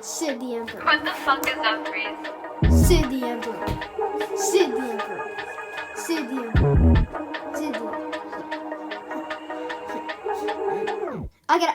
Sid the Emperor. What the fuck is that phrase? Sid the Emperor. Sid the Emperor. Sid the Emperor. Sid the Emperor. I gotta